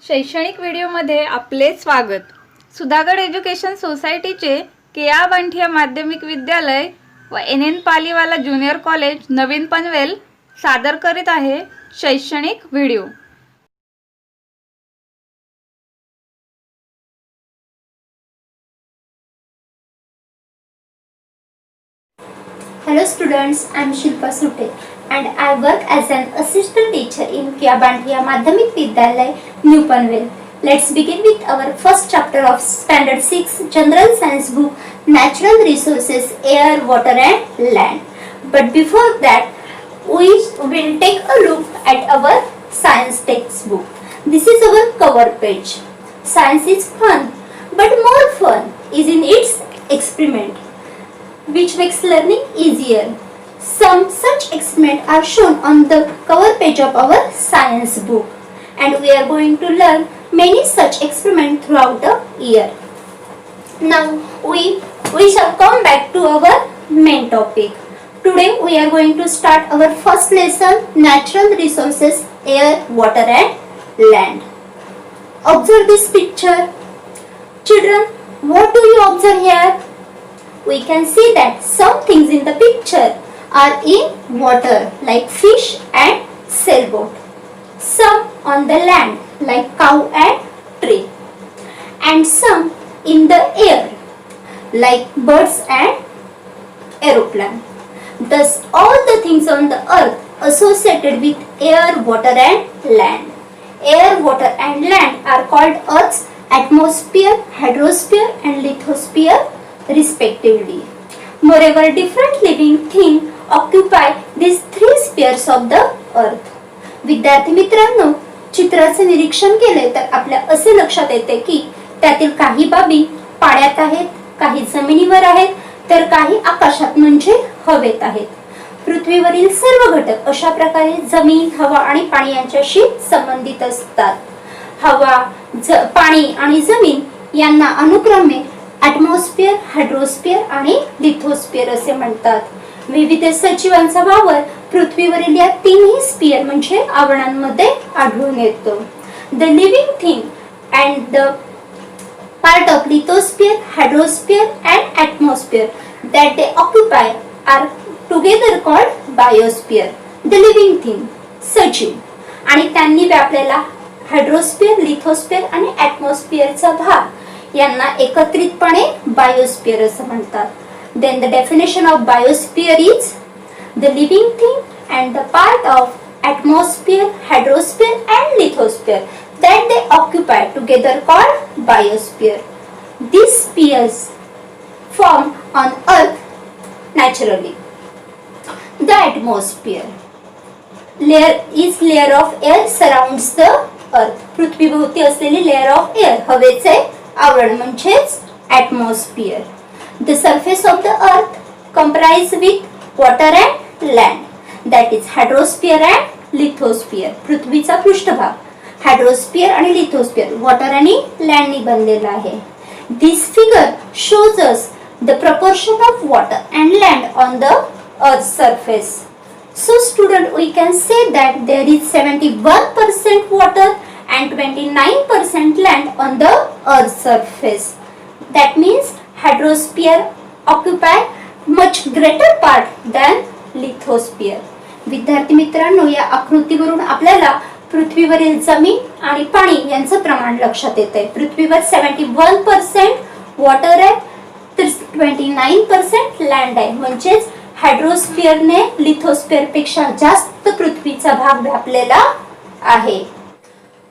शैक्षणिक व्हिडिओमध्ये आपले स्वागत। सुधागड एज्युकेशन सोसायटीचे केआ बांठिया माध्यमिक विद्यालय व एन पालीवाला ज्युनियर कॉलेज नवीन पनवेल सादर करीत आहे शैक्षणिक video. Hello students, I am Shilpa Sute and I work as an assistant teacher in KEA Banthia Madhyamik Vidyalay, New Panvel. Let's begin with our first chapter of Standard 6 General Science book, Natural Resources, Air, Water and Land. But before that, we will take a look at our science textbook. This is our cover page. Science is fun, but more fun is in its experiment, which makes learning easier. Some such experiments are shown on the cover page of our science book, and we are going to learn many such experiments throughout the year. Now we shall come back to our main topic. Today we are going to start our first lesson, Natural Resources, Air, Water and Land. Observe this picture. Children, what do you observe here? We can see that some things in the picture are in water like fish and sailboat. Some on the land like cow and tree. And some in the air like birds and aeroplane. Thus all the things on the earth associated with air, water and land. Air, water and land are called Earth's atmosphere, hydrosphere and lithosphere respectively. Moreover, different living things occupy these three spheres of the earth. विद्यार्थी मित्रांनो, चित्राचे निरीक्षण केले तर आपल्या असे लक्षात येते की त्यातील काही बाबी पाण्यात आहेत, काही जमिनीवर आहेत, तर काही आकाशात म्हणजे हवेत आहेत. पृथ्वीवरील सर्व घटक अशा प्रकारे जमीन, हवा आणि पाणी यांच्याशी संबंधित असतात. हवा, पाणी आणि जमीन यांना अनुक्रमे ॲटमॉस्फिअर, हायड्रोस्फिअर आणि लिथोस्फिअर असे म्हणतात. विविध सजीवांचा वावर पृथ्वीवरील या तिन्ही स्फिअर म्हणजे आवरणांमध्ये आढळून येतो. The living thing and the part of lithosphere, hydrosphere and atmosphere that they occupy are together called biosphere. The living thing सजीव आणि त्यांनी व्यापलेला हायड्रोस्फिअर, लिथोस्फिअर आणि ॲटमॉस्फिअरचा भाग यांना एकत्रितपणे बायोस्फिअर असं म्हणतात. Then the definition of biosphere is the living thing and the part of atmosphere, hydrosphere and lithosphere that they occupy together called biosphere. These spheres form on earth naturally. The atmosphere layer of air surrounds the earth. पृथ्वीभोवती असलेली layer of air हवेचे आवरण म्हणजेच atmosphere. The surface of the earth comprised with water and land, that is hydrosphere and lithosphere. पृथ्वीचा पृष्ठभाग हायड्रोस्फिअर आणि लिथोस्फिअर water आणि land नी बनलेला आहे. This figure shows us the proportion of water and land on the earth's surface. So student, we can say that there is 71% water and 29% land on the earth's surface. That means hydrosphere occupy much greater part than lithosphere. विद्यार्थी मित्रांनो, या आकृतीवरून आपल्याला पृथ्वीवरील जमीन आणि पाणी यांचं प्रमाण लक्षात येते. पृथ्वीवर 71% वॉटर आहे तर 29% लँड आहे. म्हणजेच हायड्रोस्फिअरने लिथोस्फिअर पेक्षा जास्त पृथ्वीचा भाग व्यापलेला आहे.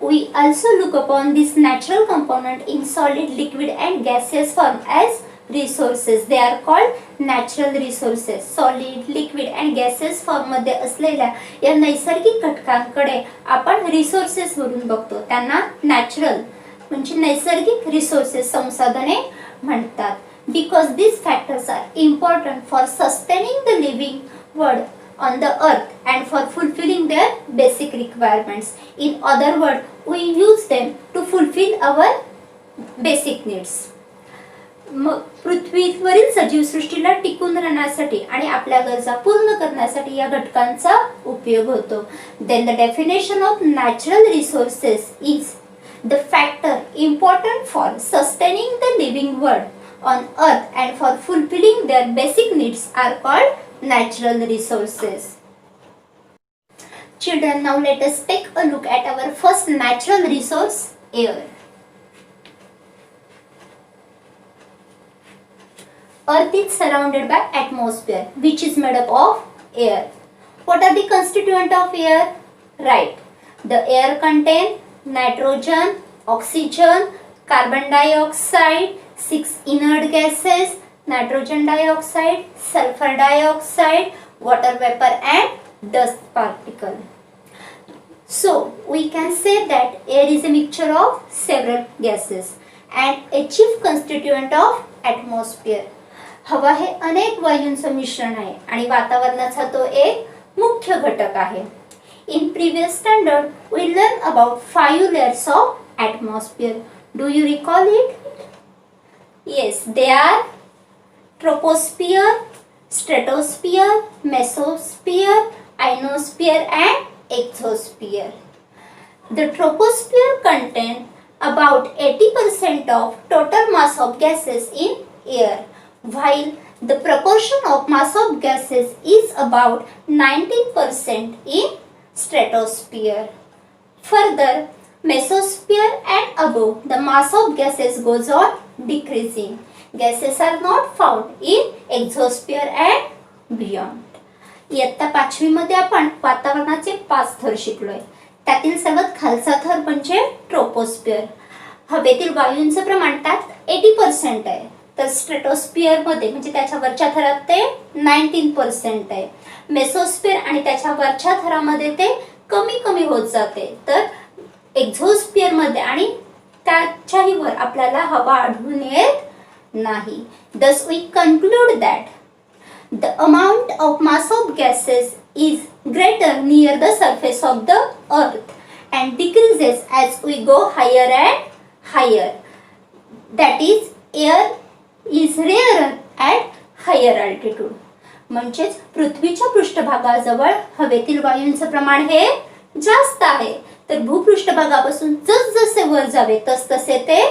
We also look upon this natural component in solid, liquid and gaseous form as resources. They are called natural resources. Solid, liquid and gaseous form मध्ये असलेल्या या नैसर्गिक घटकांकडे आपण resources वरून बघतो. त्यांना natural म्हणजे नैसर्गिक resources संसाधने म्हणतात. Because these factors are important for sustaining the living world on the earth and for fulfilling their basic requirements. In other words, we use them to fulfill our basic needs. पृथ्वीवरील सजीवसृष्टीला टिकून राहण्यासाठी आणि आपल्या गरजा पूर्ण करण्यासाठी या घटकांचा उपयोग होतो. Then the definition of natural resources is The factor important for sustaining the living world on earth and for fulfilling their basic needs are called natural resources. Children, now let us take a look at our first natural resource, air. Earth is surrounded by atmosphere which is made up of air. What are the constituents of air? Right. The air contains nitrogen, oxygen, carbon dioxide, 6 inert gases, nitrogen dioxide, sulfur dioxide, water vapor and dust particle. So we can say that air is a mixture of several gases and a chief constituent of atmosphere. हवा हे अनेक वायूंचं मिश्रण आहे आणि वातावरणाचा तो एक मुख्य घटक आहे. In previous standard, we learned about 5 layers of atmosphere. Do you recall it? Yes, they are troposphere, stratosphere, mesosphere, ionosphere and exosphere. The troposphere contains about 80% of total mass of gases in air, while the proportion of mass of gases is about 19% in stratosphere. Further, mesosphere and above, the mass of gases goes on decreasing. Gases are not found in exosphere and beyond. इयत्ता 5वी मध्ये आपण वातावरणाचे 5 थर शिकलोय. त्यातील सर्वात खालचा थर म्हणजे ट्रोपोस्फिअर. हवेतील वायूंचं प्रमाण त्यात 80% आहे. तर स्ट्रेटोस्फिअर मध्ये म्हणजे त्याच्या वरच्या थरात ते 19% आहे. मेसोस्फिअर आणि त्याच्या वरच्या थरामध्ये ते कमी कमी होत जाते. तर एक्झोस्फिअर मध्ये आणि त्याच्याही वर आपल्याला हवा आढळून येत नाही. Thus we conclude that the amount of mass of gases is greater near the surface of the earth and decreases as we go higher and higher. That is, air is rarer at higher altitude. म्हणजेच पृथ्वीच्या पृष्ठभागाजवळ हवेतील वायूंचं प्रमाण हे जास्त आहे. तर भूपृष्ठभागापासून जसजसे वर जावे तसतसे ते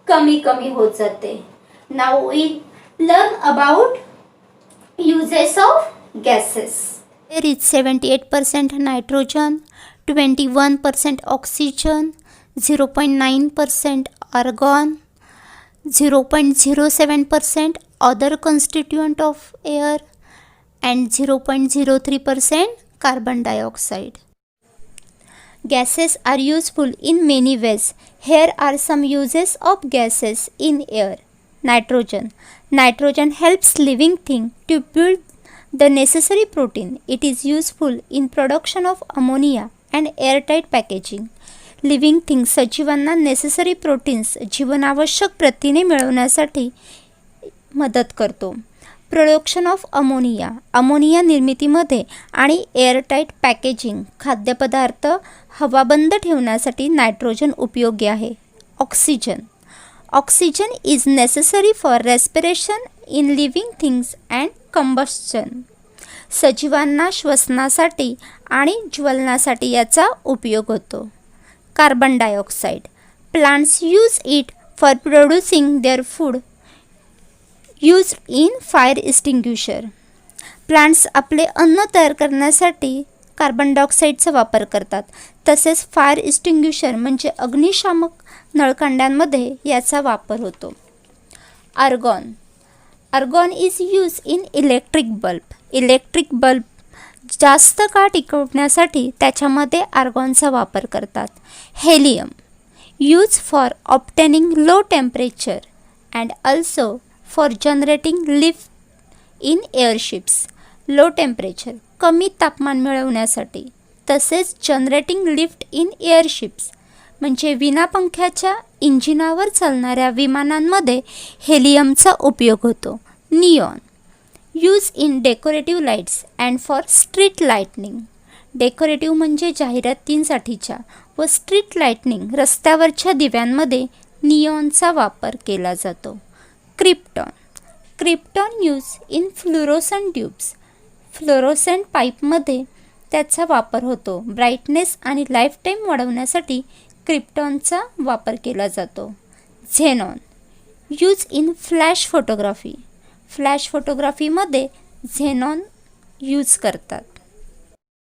कमी कमी होत जाते. Now we learn about uses of gases. There is 78% nitrogen, 21% oxygen, 0.9% argon, 0.07% other constituent of air and 0.03% carbon dioxide. Gases are useful in many ways. Here are some uses of gases in air. Nitrogen. Nitrogen helps living thing to build the necessary protein. It is useful in production of ammonia and airtight packaging. Living things सजीवांना necessary proteins जीवनावश्यक प्रथिने मिळवण्यासाठी मदत करतो. Production of ammonia. Ammonia निर्मितीमध्ये आणि airtight packaging खाद्यपदार्थ हवाबंद ठेवण्यासाठी नायट्रोजन उपयोगी आहे. Oxygen. Oxygen is necessary for respiration in living things and combustion. सजीवांना श्वसनासाठी आणि ज्वलनासाठी याचा उपयोग होतो. Carbon dioxide. Plants use it for producing their food use in fire extinguisher. Plants आपले अन्न तयार करण्यासाठी कार्बन डायऑक्साईडचा वापर करतात. तसेच फायर एक्सटिंग्विशर म्हणजे अग्निशामक नळकांड्यांमध्ये याचा वापर होतो. Argon. Argon is use in electric bulb. Electric bulb जास्त काळ टिकवण्यासाठी त्याच्यामध्ये आर्गॉनचा वापर करतात. Helium. Use for obtaining low temperature and also for generating lift in airships. Low temperature कमी तापमान मिळवण्यासाठी तसेच जनरेटिंग लिफ्ट इन एअरशिप्स म्हणजे विनापंख्याच्या इंजिनावर चालणाऱ्या विमानांमध्ये हेलियमचा उपयोग होतो. Neon. Use in decorative lights and for street lightning. Decorative म्हणजे जाहिरातींसाठीच्या व स्ट्रीट लाईटनिंग रस्त्यावरच्या दिव्यांमध्ये निऑनचा वापर केला जातो. Krypton. Krypton use in fluorescent tubes. Fluorescent पाईपमध्ये त्याचा वापर होतो. ब्राईटनेस आणि लाईफ टाईम वाढवण्यासाठी क्रिप्टॉनचा वापर केला जातो. Xenon use in flash photography. Flash फोटोग्राफीमध्ये झेनॉन यूज करतात.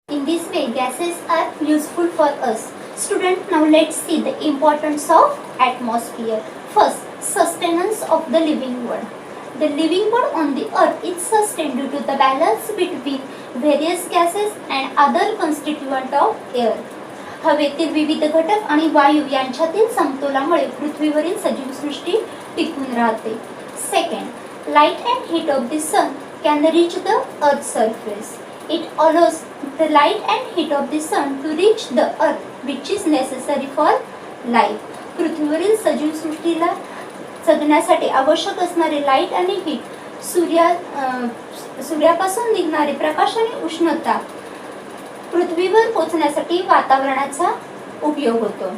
In this way, gases are useful for us. Student, now let's see the importance of atmosphere. First, sustenance of the living world. The living world on the earth is sustained due to the balance between various gases and other constituent of air. हवेतील विविध घटक आणि वायू यांच्यातील समतोलामुळे पृथ्वीवरील सजीवसृष्टी टिकून राहते. Second, light and heat of the sun can reach the earth surface. It allows the light and heat of the sun to reach the earth, which is necessary for life. पृथ्वीवरील सजीवसृष्टीला जगण्यासाठी आवश्यक असणारे लाईट आणि heat सूर्यापासून निघणारे प्रकाश आणि उष्णता पृथ्वीवर पोहोचण्यासाठी वातावरणाचा उपयोग होतो.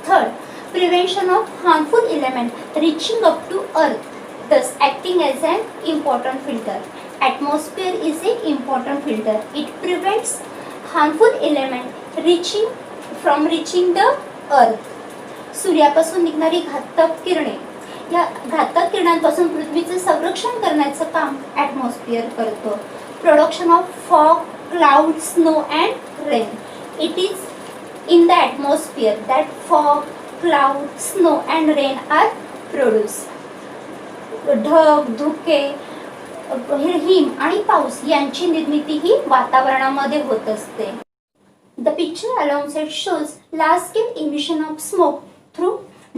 Third, prevention of harmful element reaching up to earth, thus acting as an important filter. Atmosphere is an important filter. It prevents harmful element from reaching the earth. सूर्यापासून निघणारी घातक किरणे, या घातक किरणांपासून पृथ्वीचे संरक्षण करण्याचं काम ॲटमॉस्फिअर करतो. Production of fog, cloud, snow and rain. It is in the atmosphere that fog, cloud, snow and rain are produce. ढग, धुके, हिम आणि पाऊस यांची निर्मिती ही वातावरणामध्ये होत असते. The picture alongside shows large scale emission of smoke through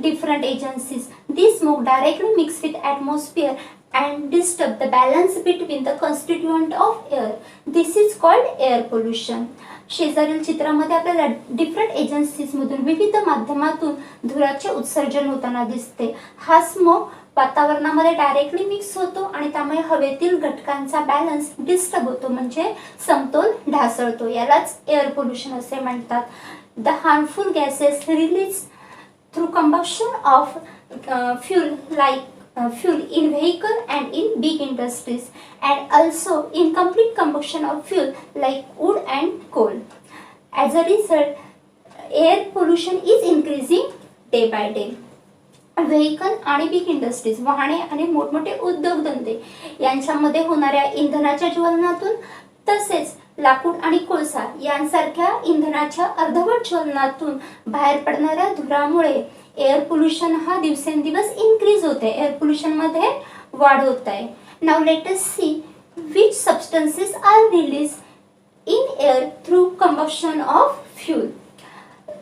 different agencies. This smoke directly mix with atmosphere and disturb the balance between the constituent of air. This is called air pollution. शेजारील चित्रामध्ये आपल्याला different agencies मधून विविध माध्यमातून धुराचे उत्सर्जन होताना दिसते. हा स्मोक वातावरणामध्ये डायरेक्टली मिक्स होतो आणि त्यामुळे हवेतील घटकांचा बॅलन्स डिस्टर्ब होतो, म्हणजे समतोल ढासळतो. यालाच एअर पोल्युशन असे म्हणतात. The harmful gases release through combustion of fuel like fuel in vehicle and in big industries, and also in complete combustion of fuel like wood and coal. As a result, air pollution is increasing day by day. Vehicle आणि big industries, वाहने आणि मोठमोठे उद्योगधंदे यांच्यामध्ये होणाऱ्या इंधनाच्या ज्वलनातून, तसेच लाकूड आणि कोळसा यांसारख्या इंधनाच्या अर्धवट ज्वलनातून बाहेर पडणाऱ्या धुरामुळे एअर पोल्युशन हा दिवसेंदिवस इन्क्रीज होते. एअर पोल्युशन मध्ये वाढ होत आहे. Now let us see which substances are release in air through combustion of fuel.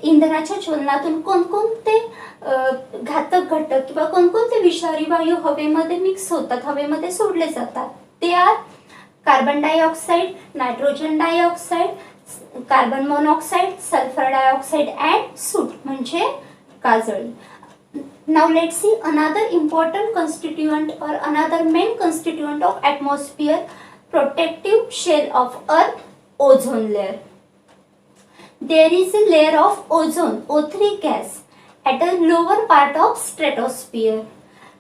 इंधनाच्या ज्वलनातून कोणकोणते घातक घटक किंवा कोणकोणते विषारी वायू हवेमध्ये मिक्स होतात, हवेमध्ये सोडले जातात. ते are carbon dioxide, nitrogen dioxide, carbon monoxide, sulphur dioxide and soot म्हणजे काजळी. Now let's see another important constituent or another main constituent of atmosphere, protective shell of earth, ozone layer. There is a layer of ozone, O3 gas, at a lower part of stratosphere.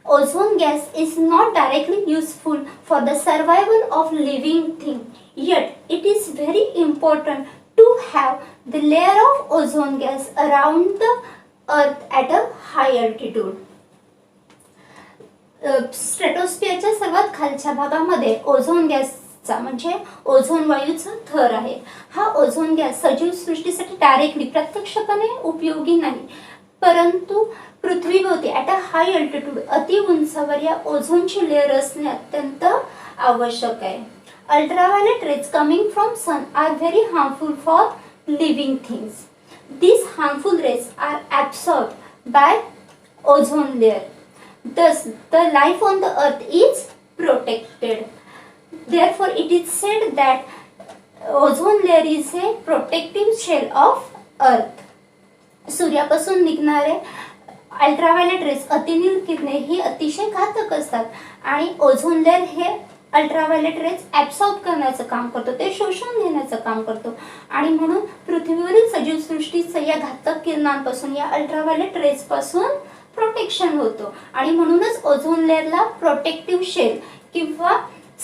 Ozone gas is not directly useful for the survival of living thing, yet it is very important to have the layer of ozone gas around the earth at a high altitude. स्ट्रेटोस्फिअरच्या सर्वात खालच्या भागामध्ये ozone गॅसचा म्हणजे ozone वायूचा थर आहे. हा ozone gas सजीव सृष्टीसाठी डायरेक्टली प्रत्यक्षपणे उपयोगी नाही, परंतु पृथ्वीभोवती ॲट अ हाय अल्टिट्यूड अति उंचावर या ओझोनची लेअर असणे अत्यंत आवश्यक आहे. Ultraviolet rays coming from sun are very harmful for living things. These harmful rays are absorbed by ozone layer. Thus, the life on the earth is protected. Therefore, it is said that ozone layer is a protective shell of earth. सूर्यापासून निघणारे ultraviolet raise अतिनील किरणे ही अतिशय घातक असतात आणि ozone layer हे ultraviolet raise absorb करण्याचं काम करतो, ते शोषून घेण्याचं काम करतो आणि म्हणून पृथ्वीवरील सजीवसृष्टीचं या घातक किरणांपासून, या अल्ट्राव्हायोलेट रेज पासून प्रोटेक्शन होतो आणि म्हणूनच ओझोन लेअरला प्रोटेक्टिव्ह शेल किंवा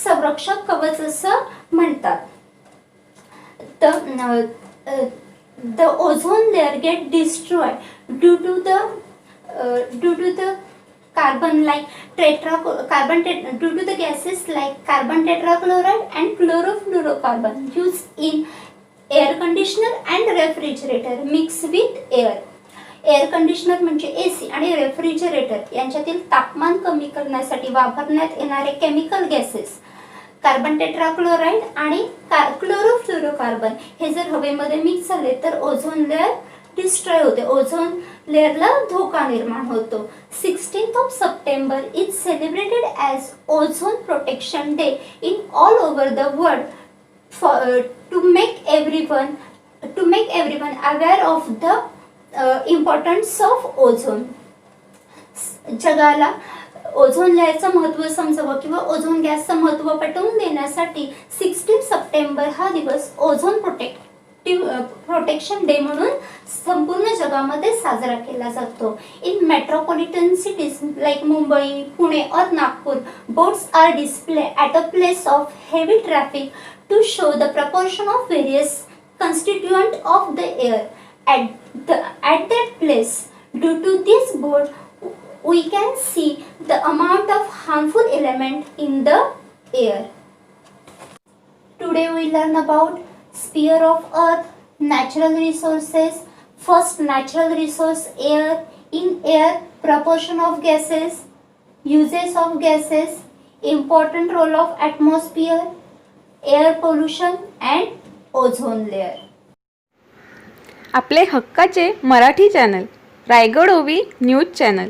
संरक्षक कवच असं म्हणतात. तर the ozone layer get destroyed due to the carbon like due to the gases like carbon tetrachloride and chlorofluorocarbon used in air conditioner and refrigerator mix with air. Air conditioner म्हणजे AC आणि refrigerator यांच्यातील तापमान कमी करण्यासाठी वापरण्यात येणारे chemical gases carbon tetrachloride आणि chlorofluorocarbon हे जर हवेमध्ये मिक्स झाले तर ओझोन लेअर डिस्ट्रॉय होते, ओझोन लेअरला धोका निर्माण होतो. 16th September is celebrated as ozone protection day in all over the world to make everyone aware of the importance of ozone. जगाला ओझोन लेअरचं महत्त्व समजावं किंवा ओझोन गॅसचं महत्त्व पटवून देण्यासाठी 16 सप्टेंबर हा दिवस ओझोन प्रोटेक्शन डे म्हणून संपूर्ण जगामध्ये साजरा केला जातो. In metropolitan cities like Mumbai, Pune और Nagpur, boards are display at a place of heavy traffic to show the proportion of various constituent of the air at that place. Due to this board, we can see the amount of harmful element in the air. Today we learn about sphere of earth, natural resources. First, natural resource air. In air, proportion of gases, uses of gases, important role of atmosphere, air pollution and ozone layer. आपले हक्काचे Marathi channel Raigad ओवी news channel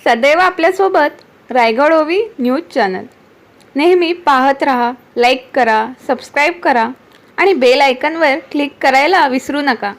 सदैव आपल्यासोबत. रायगड ओवी news channel नेहमी पाहत राहा, like करा, सबस्क्राईब करा आणि बेल आयकॉनवर क्लिक करायला विसरू नका.